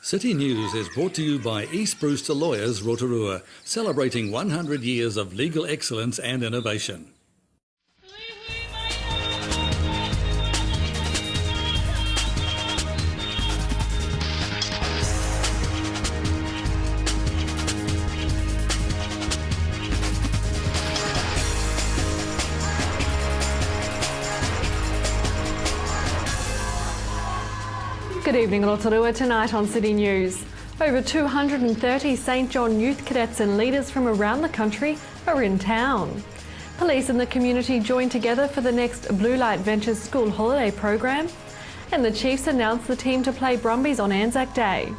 City News is brought to you by East Brewster Lawyers Rotorua, celebrating 100 years of legal excellence and innovation. Good evening, Rotorua. Tonight on City News. Over 230 St John youth cadets and leaders from around the country are in town. Police and the community join together for the next Blue Light Ventures school holiday program. And the Chiefs announced the team to play Brumbies on Anzac Day.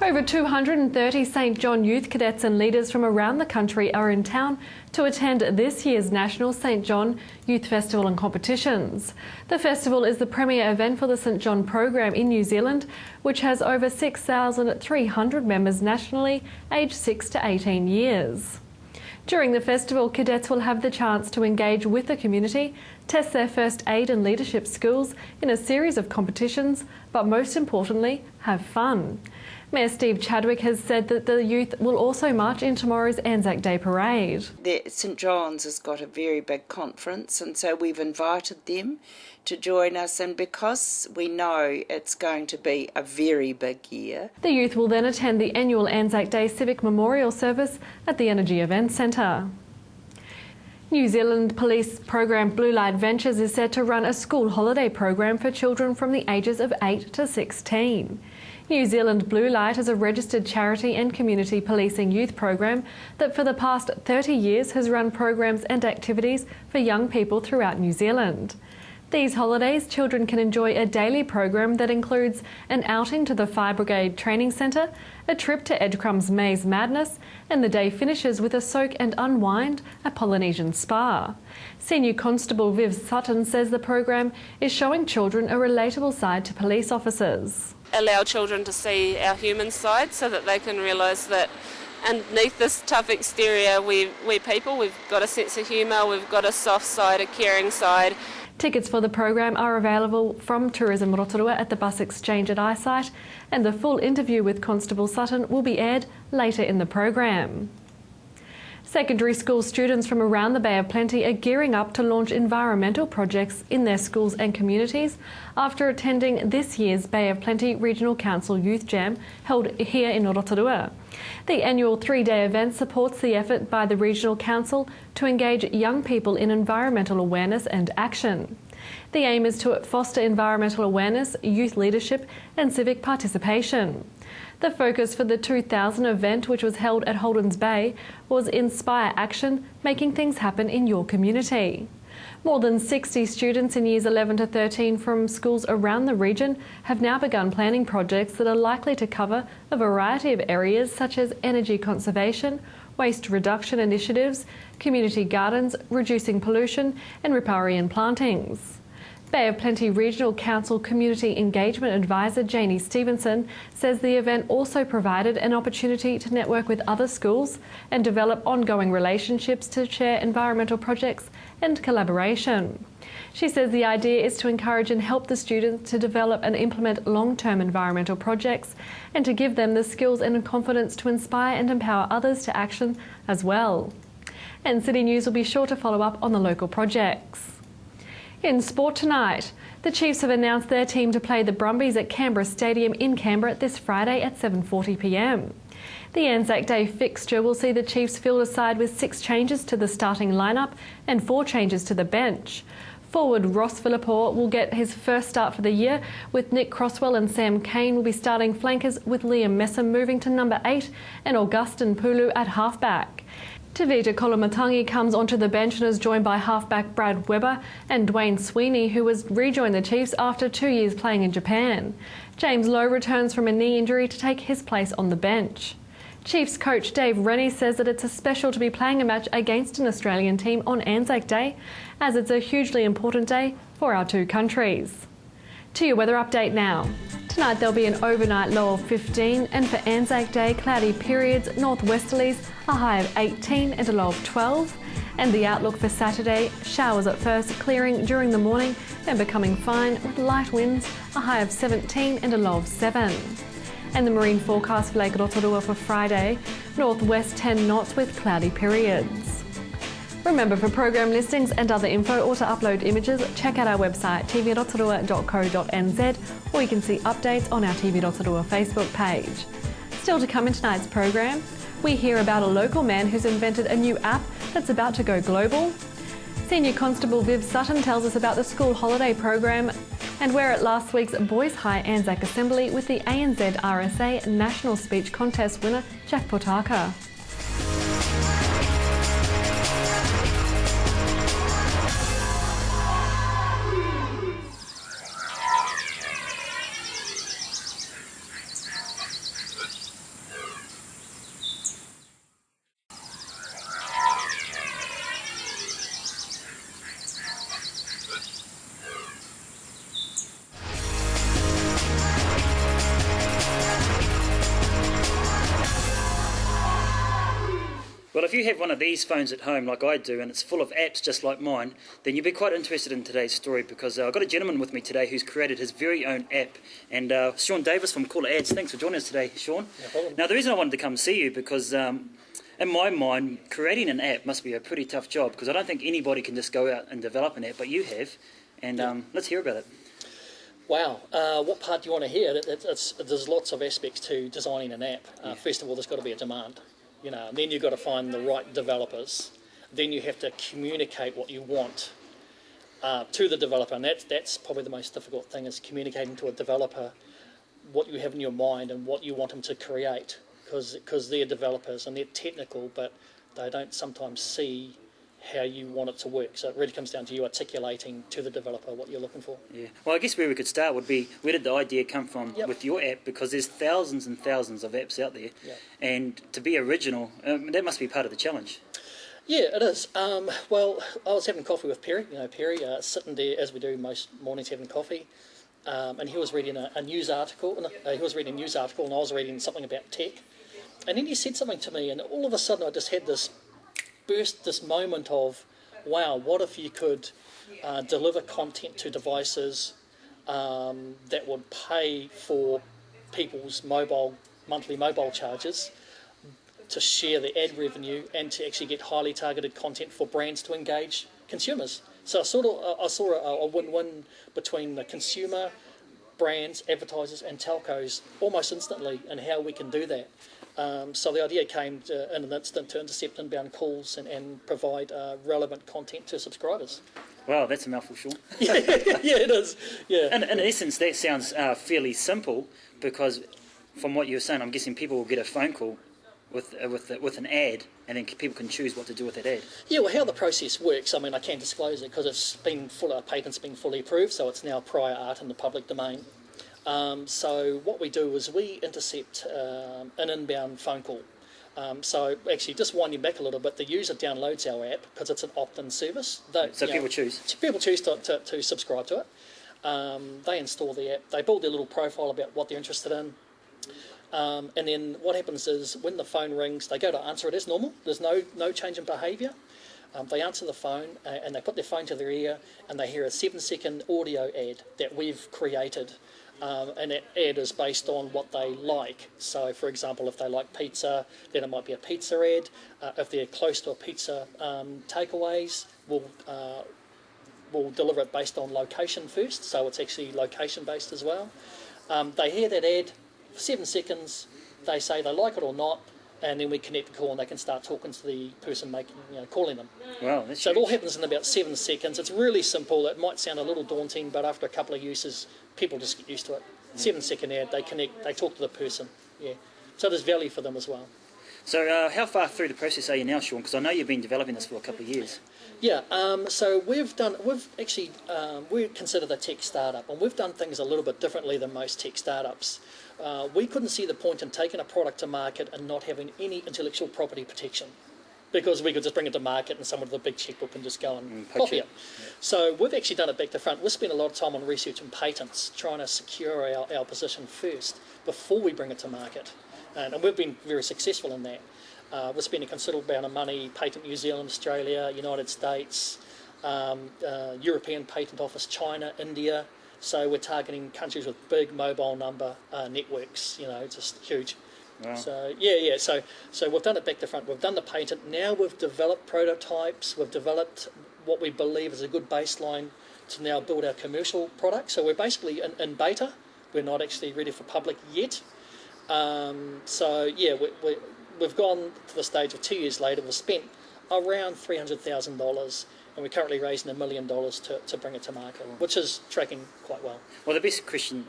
Over 230 St John youth cadets and leaders from around the country are in town to attend this year's National St John Youth Festival and Competitions. The festival is the premier event for the St John program in New Zealand, which has over 6,300 members nationally, aged 6 to 18 years. During the festival, cadets will have the chance to engage with the community, test their first aid and leadership skills in a series of competitions, but most importantly, have fun. Mayor Steve Chadwick has said that the youth will also march in tomorrow's Anzac Day parade. St John's has got a very big conference, and so we've invited them to join us, and because we know it's going to be a very big year. The youth will then attend the annual Anzac Day Civic Memorial Service at the Energy Events Centre. New Zealand Police program Blue Light Ventures is set to run a school holiday program for children from the ages of 8 to 16. New Zealand Blue Light is a registered charity and community policing youth program that for the past 30 years has run programs and activities for young people throughout New Zealand. These holidays, children can enjoy a daily program that includes an outing to the Fire Brigade Training Centre, a trip to Edgecrumb's Maze Madness, and the day finishes with a soak and unwind at Polynesian Spa. Senior Constable Viv Sutton says the program is showing children a relatable side to police officers. Allow children to see our human side so that they can realise that underneath this tough exterior we're people, we've got a sense of humour, we've got a soft side, a caring side. Tickets for the program are available from Tourism Rotorua at the bus exchange at Eyesight, and the full interview with Constable Sutton will be aired later in the program. Secondary school students from around the Bay of Plenty are gearing up to launch environmental projects in their schools and communities after attending this year's Bay of Plenty Regional Council Youth Jam held here in Rotorua. The annual 3-day event supports the effort by the Regional Council to engage young people in environmental awareness and action. The aim is to foster environmental awareness, youth leadership and civic participation. The focus for the 2000 event, which was held at Holden's Bay, was Inspire Action, making things happen in your community. More than 60 students in years 11 to 13 from schools around the region have now begun planning projects that are likely to cover a variety of areas such as energy conservation, waste reduction initiatives, community gardens, reducing pollution and riparian plantings. Bay of Plenty Regional Council Community Engagement Advisor Janie Stevenson says the event also provided an opportunity to network with other schools and develop ongoing relationships to share environmental projects and collaboration. She says the idea is to encourage and help the students to develop and implement long-term environmental projects and to give them the skills and confidence to inspire and empower others to action as well. And City News will be sure to follow up on the local projects. In sport tonight, the Chiefs have announced their team to play the Brumbies at Canberra Stadium in Canberra this Friday at 7:40 p.m. The Anzac Day fixture will see the Chiefs field a side with 6 changes to the starting lineup and 4 changes to the bench. Forward Ross Philippor will get his first start for the year, with Nick Crosswell and Sam Kane will be starting flankers, with Liam Messam moving to number 8 and Augustin Pulu at halfback. Tavita Kolomatangi comes onto the bench and is joined by halfback Brad Webber and Dwayne Sweeney, who has rejoined the Chiefs after 2 years playing in Japan. James Lowe returns from a knee injury to take his place on the bench. Chiefs coach Dave Rennie says that it's special to be playing a match against an Australian team on Anzac Day, as it's a hugely important day for our two countries. To your weather update now. Tonight there'll be an overnight low of 15, and for Anzac Day, cloudy periods, northwesterlies, a high of 18 and a low of 12. And the outlook for Saturday, showers at first, clearing during the morning, then becoming fine with light winds, a high of 17 and a low of 7. And the marine forecast for Lake Rotorua for Friday, northwest 10 knots with cloudy periods. Remember, for program listings and other info or to upload images, check out our website tvrotorua.co.nz, or you can see updates on our TV Rotorua Facebook page. Still to come in tonight's program, we hear about a local man who's invented a new app that's about to go global. Senior Constable Viv Sutton tells us about the school holiday program, and we're at last week's Boys High Anzac Assembly with the ANZ RSA National Speech Contest winner Jack Potaka. Well, if you have one of these phones at home like I do and it's full of apps just like mine, then you'll be quite interested in today's story, because I've got a gentleman with me today who's created his very own app. And Sean Davis from Caller Ads, thanks for joining us today, Sean. No problem. Now, the reason I wanted to come see you, because in my mind, creating an app must be a pretty tough job, because I don't think anybody can just go out and develop an app, but you have. And let's hear about it. Wow, what part do you want to hear? There's lots of aspects to designing an app. First of all, there's got to be a demand. And then you've got to find the right developers. Then you have to communicate what you want to the developer, and that's probably the most difficult thing, is communicating to a developer what you have in your mind and what you want them to create, because they're developers and they're technical, but they don't sometimes see how you want it to work. So it really comes down to you articulating to the developer what you're looking for. Yeah. Well, I guess where we could start would be, where did the idea come from with your app? Because there's thousands and thousands of apps out there, and to be original, that must be part of the challenge. Yeah, it is. Well, I was having coffee with Perry, Perry, sitting there as we do most mornings having coffee, and he was reading a news article, and I was reading something about tech, and then he said something to me, and all of a sudden I just had this moment of, wow, what if you could deliver content to devices that would pay for people's monthly mobile charges, to share the ad revenue, and to actually get highly targeted content for brands to engage consumers. So I saw a win-win between the consumer, brands, advertisers and telcos almost instantly, and how we can do that. So the idea came in an instant to intercept inbound calls and provide relevant content to subscribers. Wow, that's a mouthful, Sean. Yeah, it is. Yeah. And in essence, that sounds fairly simple, because from what you were saying, I'm guessing people will get a phone call with an ad, and then people can choose what to do with that ad. Yeah, well, how the process works, I mean, I can't disclose it because it's been patent's been fully approved, so it's now prior art in the public domain. So what we do is we intercept an inbound phone call. So actually, just winding back a little bit, the user downloads our app because it's an opt-in service. So people choose? People choose to subscribe to it. They install the app. They build their little profile about what they're interested in. And then what happens is, when the phone rings, they go to answer it as normal. There's no change in behaviour. They answer the phone and they put their phone to their ear, and they hear a 7-second audio ad that we've created. And that ad is based on what they like. So, for example, if they like pizza, then it might be a pizza ad. If they're close to a pizza takeaways, we'll deliver it based on location first. So it's actually location-based as well. They hear that ad for 7 seconds. They say they like it or not, and then we connect the call, and they can start talking to the person calling them. Wow, that's so huge. It all happens in about 7 seconds. It's really simple. It might sound a little daunting, but after a couple of uses, people just get used to it. 7-second ad, they connect, they talk to the person. Yeah. So there's value for them as well. So how far through the process are you now, Sean? Because I know you've been developing this for a couple of years. Yeah, so we consider the tech startup, and we've done things a little bit differently than most tech startups. We couldn't see the point in taking a product to market and not having any intellectual property protection, because we could just bring it to market and someone with a big checkbook can just go and copy it. Yeah. So we've actually done it back to front. We've spent a lot of time on research and patents, trying to secure our position first before we bring it to market. And we've been very successful in that. We're spending a considerable amount of money, Patent New Zealand, Australia, United States, European Patent Office, China, India. So we're targeting countries with big mobile number networks, just huge. Wow. So so we've done it back to front. We've done the patent. Now we've developed prototypes. We've developed what we believe is a good baseline to now build our commercial product. So we're basically in beta. We're not actually ready for public yet. We've gone to the stage of 2 years later. We've spent around $300,000, and we're currently raising $1 million to bring it to market, which is tracking quite well. Well, the big question,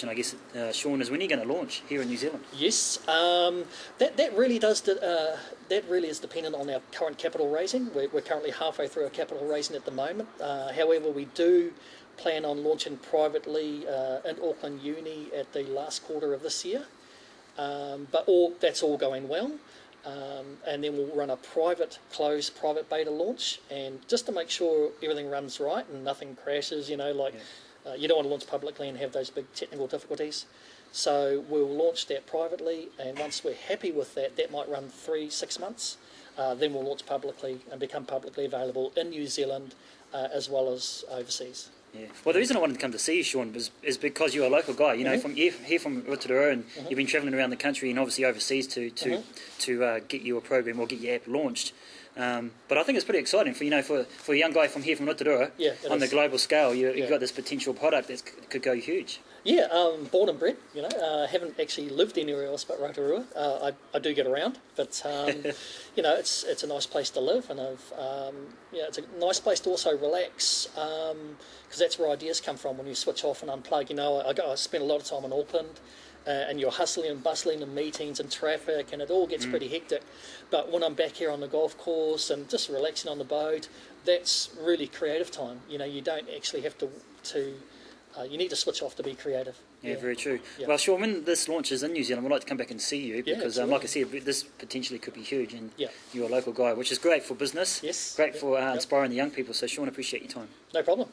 I guess, Sean, is when are you going to launch here in New Zealand? Yes, that really does. That really is dependent on our current capital raising. We're currently halfway through our capital raising at the moment. However, we do plan on launching privately in Auckland Uni at the last quarter of this year. That's all going well. And then we'll run a private beta launch, and just to make sure everything runs right and nothing crashes, you don't want to launch publicly and have those big technical difficulties. So we'll launch that privately, and once we're happy with that might run 3-6 months. Then we'll launch publicly and become publicly available in New Zealand as well as overseas. Yeah. Well, the reason I wanted to come to see you, Sean, is because you're a local guy. Here from Rotorua, and you've been travelling around the country and obviously overseas to get your program or get your app launched. But I think it's pretty exciting for a young guy from Rotorua on the global scale. You've got this potential product that could go huge. Yeah, born and bred. Haven't actually lived anywhere else but Rotorua. I do get around, but it's a nice place to live, and it's a nice place to also relax, because that's where ideas come from when you switch off and unplug. I spend a lot of time in Auckland, and you're hustling and bustling and meetings and traffic, and it all gets pretty hectic. But when I'm back here on the golf course and just relaxing on the boat, that's really creative time. You don't actually have to you need to switch off to be creative. Yeah, very true. Yeah. Well, Sean, when this launches in New Zealand, we'd like to come back and see you because, like I said, this potentially could be huge, and you're a local guy, which is great for business. Yes. Great for inspiring the young people. So, Sean, appreciate your time. No problem.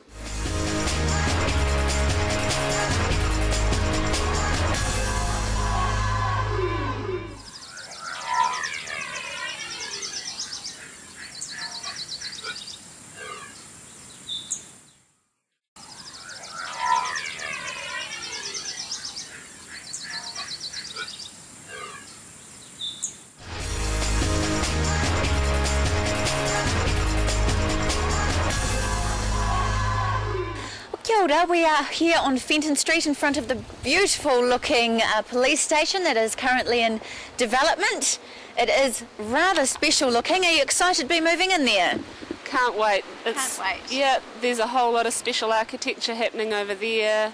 We are here on Fenton Street in front of the beautiful looking police station that is currently in development. It is rather special looking. Are you excited to be moving in there? Can't wait. Can't wait. Yeah, there's a whole lot of special architecture happening over there.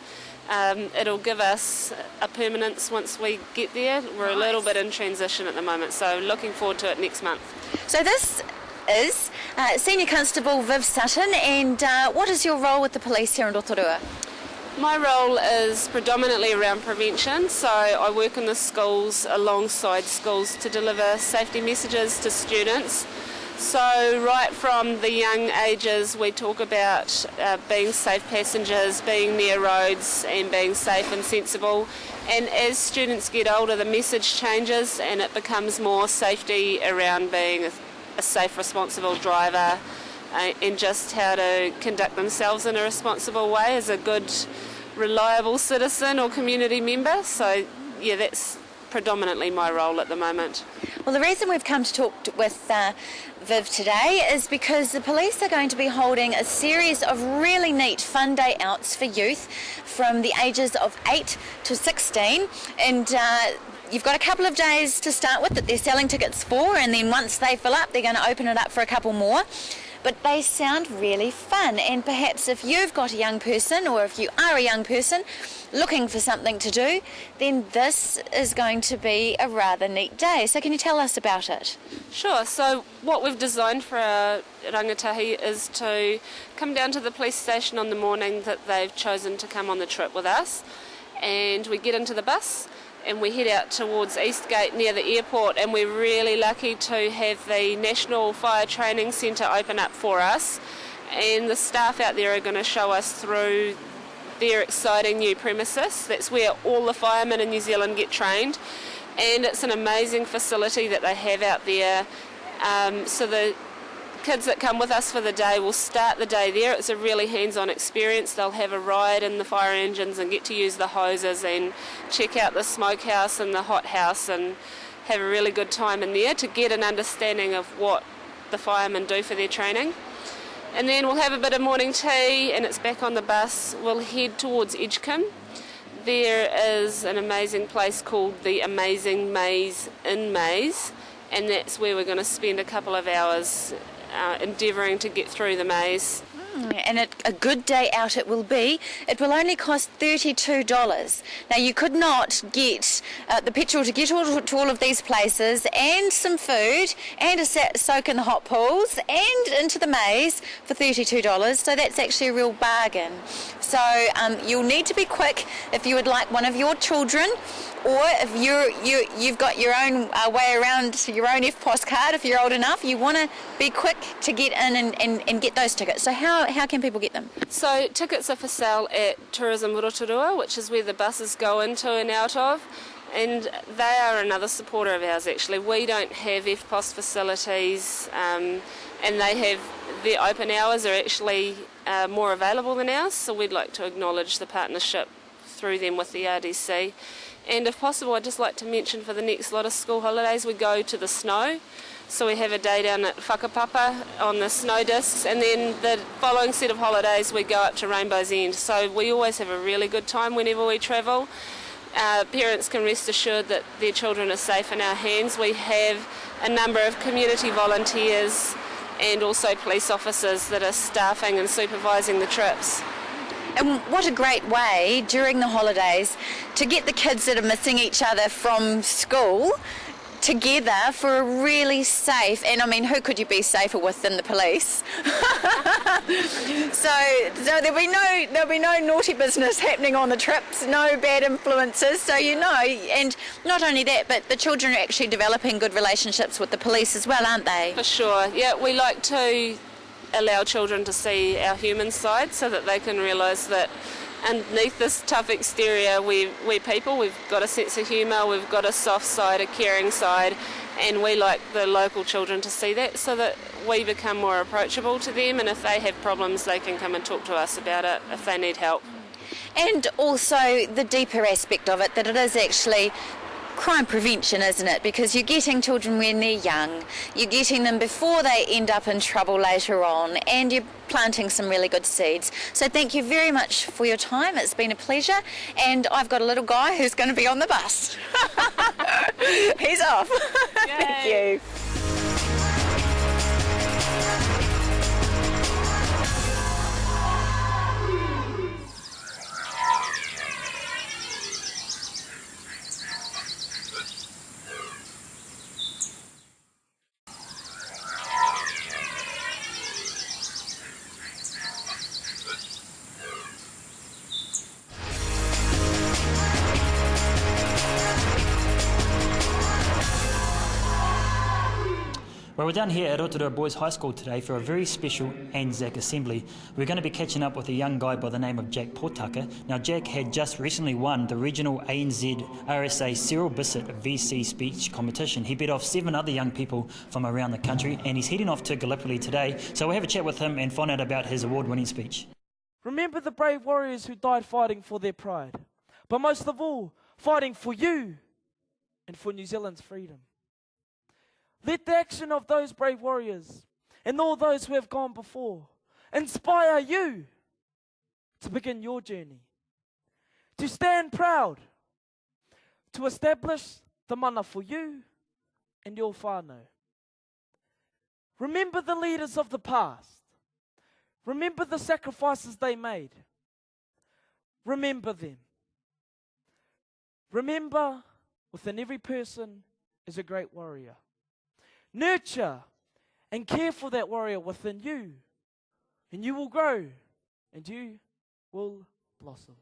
It'll give us a permanence once we get there. We're a little bit in transition at the moment, so looking forward to it next month. So this is Senior Constable Viv Sutton, and what is your role with the police here in Rotorua? My role is predominantly around prevention, so I work in the schools alongside schools to deliver safety messages to students. So right from the young ages we talk about being safe passengers, being near roads and being safe and sensible, and as students get older the message changes and it becomes more safety around being a safe, responsible driver, and just how to conduct themselves in a responsible way as a good, reliable citizen or community member. So, yeah, that's predominantly my role at the moment. Well, the reason we've come to talk with Viv today is because the police are going to be holding a series of really neat fun day outs for youth from the ages of 8 to 16, and you've got a couple of days to start with that they're selling tickets for, and then once they fill up they're going to open it up for a couple more. But they sound really fun, and perhaps if you've got a young person, or if you are a young person looking for something to do, then this is going to be a rather neat day. So can you tell us about it? Sure. So what we've designed for our rangatahi is to come down to the police station on the morning that they've chosen to come on the trip with us, and we get into the bus and we head out towards Eastgate near the airport, and we're really lucky to have the National Fire Training Centre open up for us, and the staff out there are going to show us through their exciting new premises. That's where all the firemen in New Zealand get trained, and it's an amazing facility that they have out there. So the kids that come with us for the day will start the day there. It's a really hands-on experience. They'll have a ride in the fire engines and get to use the hoses and check out the smokehouse and the hothouse and have a really good time in there to get an understanding of what the firemen do for their training. And then we'll have a bit of morning tea and it's back on the bus. We'll head towards Edgecombe. There is an amazing place called the Amazing Maze in Maze, and that's where we're going to spend a couple of hours endeavouring to get through the maze. And a good day out it will be. It will only cost $32. Now you could not get the petrol to get to all of these places and some food and a soak in the hot pools and into the maze for $32, so that's actually a real bargain. So you'll need to be quick if you would like one of your children, or if you've got your own way around, your own FPOS card, if you're old enough, you want to be quick to get in and get those tickets. So how can people get them? So tickets are for sale at Tourism Rotorua, which is where the buses go into and out of, and they are another supporter of ours actually. We don't have FPOS facilities, and they have their open hours are actually more available than ours, so we'd like to acknowledge the partnership through them with the RDC. And if possible, I'd just like to mention for the next lot of school holidays we go to the snow. So we have a day down at Whakapapa on the snow discs, and then the following set of holidays we go up to Rainbow's End. So we always have a really good time whenever we travel. Parents can rest assured that their children are safe in our hands. We have a number of community volunteers and also police officers that are staffing and supervising the trips. And what a great way during the holidays to get the kids that are missing each other from school together for a really safe, and I mean, who could you be safer with than the police? so there'll be no naughty business happening on the trips, no bad influences, so and not only that, but the children are actually developing good relationships with the police as well, aren't they? For sure, yeah, we like to allow children to see our human side so that they can realise that underneath this tough exterior we're people, we've got a sense of humour, we've got a soft side, a caring side, and we like the local children to see that so that we become more approachable to them, and if they have problems they can come and talk to us about it if they need help. And also the deeper aspect of it, that it is actually crime prevention, isn't it? Because you're getting children when they're young, you're getting them before they end up in trouble later on, and you're planting some really good seeds. So thank you very much for your time. It's been a pleasure, and I've got a little guy who's going to be on the bus. He's off. Thank you. Well, we're down here at Rotorua Boys High School today for a very special Anzac Assembly. We're going to be catching up with a young guy by the name of Jack Potaka. Now, Jack had just recently won the regional ANZ RSA Cyril Bissett VC speech competition. He beat off 7 other young people from around the country, and he's heading off to Gallipoli today. So we'll have a chat with him and find out about his award-winning speech. Remember the brave warriors who died fighting for their pride, but most of all, fighting for you and for New Zealand's freedom. Let the action of those brave warriors and all those who have gone before inspire you to begin your journey, to stand proud, to establish the mana for you and your whānau. Remember the leaders of the past. Remember the sacrifices they made. Remember them. Remember, within every person is a great warrior. Nurture and care for that warrior within you, and you will grow, and you will blossom.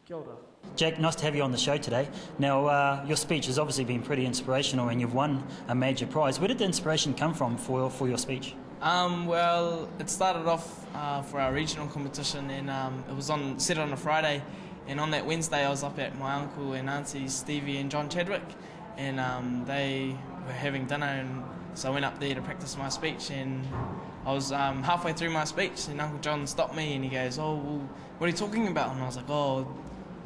Kia ora. Jack, nice to have you on the show today. Now, your speech has obviously been pretty inspirational, and you've won a major prize. Where did the inspiration come from for your speech? Well, it started off for our regional competition, and it was set on a Friday, and on that Wednesday I was up at my uncle and auntie Stevie and John Chadwick, and they were having dinner and So I went up there to practice my speech, and I was halfway through my speech, and Uncle John stopped me and he goes, "Oh, well, what are you talking about?" And I was like, "Oh,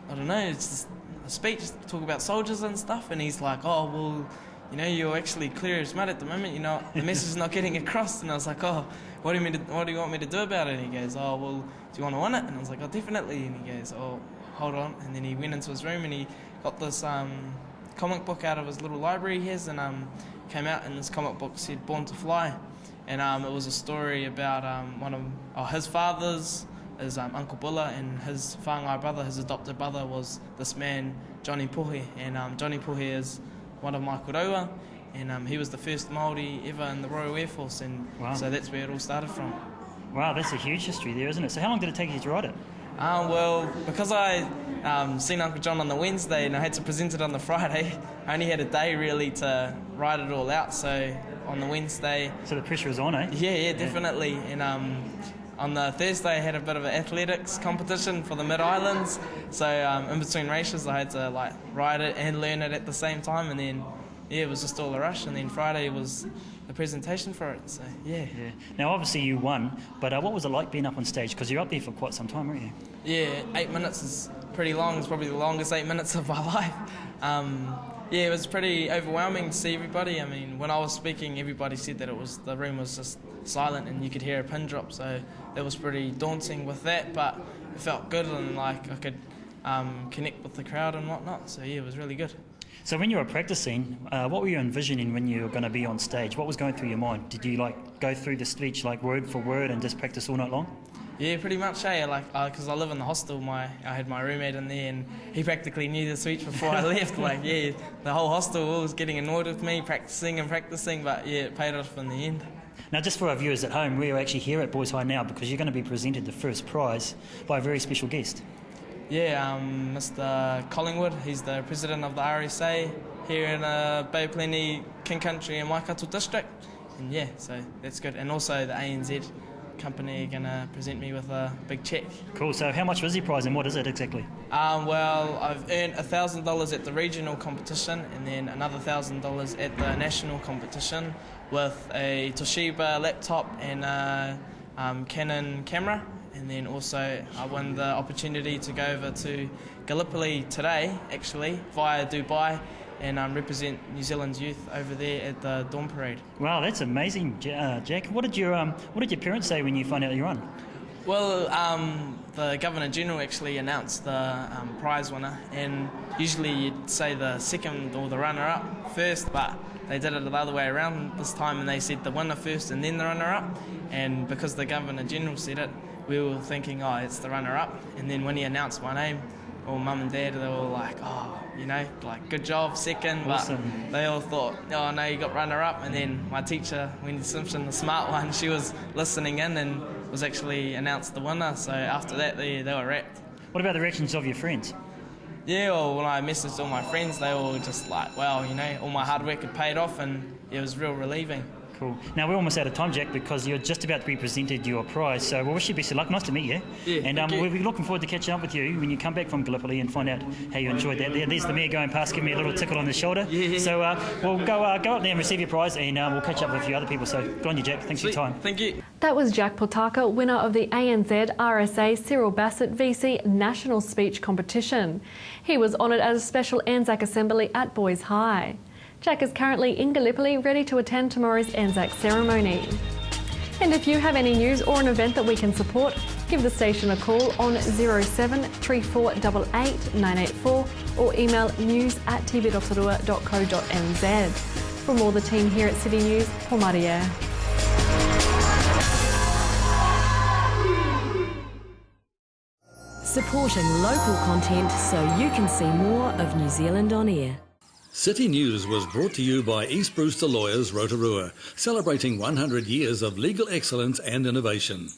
I don't know, it's just a speech, talk about soldiers and stuff." And he's like, "Oh, well, you know, you're actually clear as mud at the moment, you know, the message is not getting across." And I was like, "Oh, what do you want me to do about it?" And he goes, "Oh, well, do you want to win it?" And I was like, "Oh, definitely." And he goes, "Oh, hold on." And then he went into his room and he got this comic book out of his little library he has, and came out, and this comic book said Born to Fly. And it was a story about one of his fathers is Uncle Bulla, and his whāngai brother, his adopted brother, was this man, Johnny Puhe. And Johnny Puhe is one of my koroua, and he was the first Māori ever in the Royal Air Force, and wow. So that's where it all started from. Wow, that's a huge history there, isn't it? So how long did it take you to write it? Well, because I seen Uncle John on the Wednesday and I had to present it on the Friday, I only had a day really to write it all out. So on the Wednesday... So the pressure was on, eh? Yeah, definitely. And on the Thursday I had a bit of an athletics competition for the Mid-Islands. So in between races I had to write it and learn it at the same time, and then it was just all a rush. And then Friday was the presentation for it, so yeah. Now obviously you won, but what was it like being up on stage? Because you're up there for quite some time, weren't you? Yeah, 8 minutes is pretty long. It's probably the longest 8 minutes of my life. Yeah, it was pretty overwhelming to see everybody. I mean, when I was speaking, everybody said that the room was just silent and you could hear a pin drop, so that was pretty daunting with that, but it felt good, and I could connect with the crowd and whatnot, so yeah, it was really good. So when you were practicing, what were you envisioning when you were going to be on stage? What was going through your mind? Did you go through the speech word for word and just practice all night long? Yeah, pretty much, because I live in the hostel, I had my roommate in there, and he practically knew the speech before I left. The whole hostel was getting annoyed with me, practicing, but yeah, it paid off in the end. Now, just for our viewers at home, we are actually here at Boys High now because you're going to be presented the first prize by a very special guest. Yeah, Mr. Collingwood, he's the president of the RSA here in Bay of Plenty, King Country and Waikato district. And yeah, so that's good. And also the ANZ company are going to present me with a big cheque. Cool, so how much was the prize and what is it exactly? Well, I've earned $1,000 at the regional competition and then another $1,000 at the national competition with a Toshiba laptop and a Canon camera. And then also I won the opportunity to go over to Gallipoli today, actually, via Dubai, and represent New Zealand's youth over there at the Dawn Parade. Wow, that's amazing, Jack. What did your parents say when you found out you won? Well, the Governor General actually announced the prize winner, and usually you'd say the second or the runner-up first, but they did it the other way around this time, and they said the winner first and then the runner-up. And because the Governor General said it, we were thinking, oh, it's the runner-up. And then when he announced my name, all Mum and Dad, they were like, oh, good job, second. Awesome. But they all thought, oh, no, you got runner-up. And then my teacher, Wendy Simpson, the smart one, she was listening in and was actually announced the winner. So after that, they were wrapped. What about the reactions of your friends? Yeah, well, when I messaged all my friends, they were just like, wow, all my hard work had paid off, and it was real relieving. Cool. Now, we're almost out of time, Jack, because you're just about to be presented your prize, so we'll wish you best of luck. Nice to meet you. Yeah, and we'll be looking forward to catching up with you when you come back from Gallipoli and find out how you enjoyed that. There's the mayor going past, giving me a little tickle on the shoulder. Yeah. So we'll go up there and receive your prize, and we'll catch up with a few other people. So good on you, Jack. Thanks for your time. Thank you. That was Jack Potaka, winner of the ANZ RSA Cyril Bassett VC National Speech Competition. He was honoured at a special Anzac Assembly at Boys High. Jack is currently in Gallipoli, ready to attend tomorrow's Anzac ceremony. And if you have any news or an event that we can support, give the station a call on 07 3488 984 or email news@tv.rotorua.co.nz. From all the team here at City News, Homaria. Supporting local content so you can see more of New Zealand on air. City News was brought to you by East Brewster Lawyers Rotorua, celebrating 100 years of legal excellence and innovation.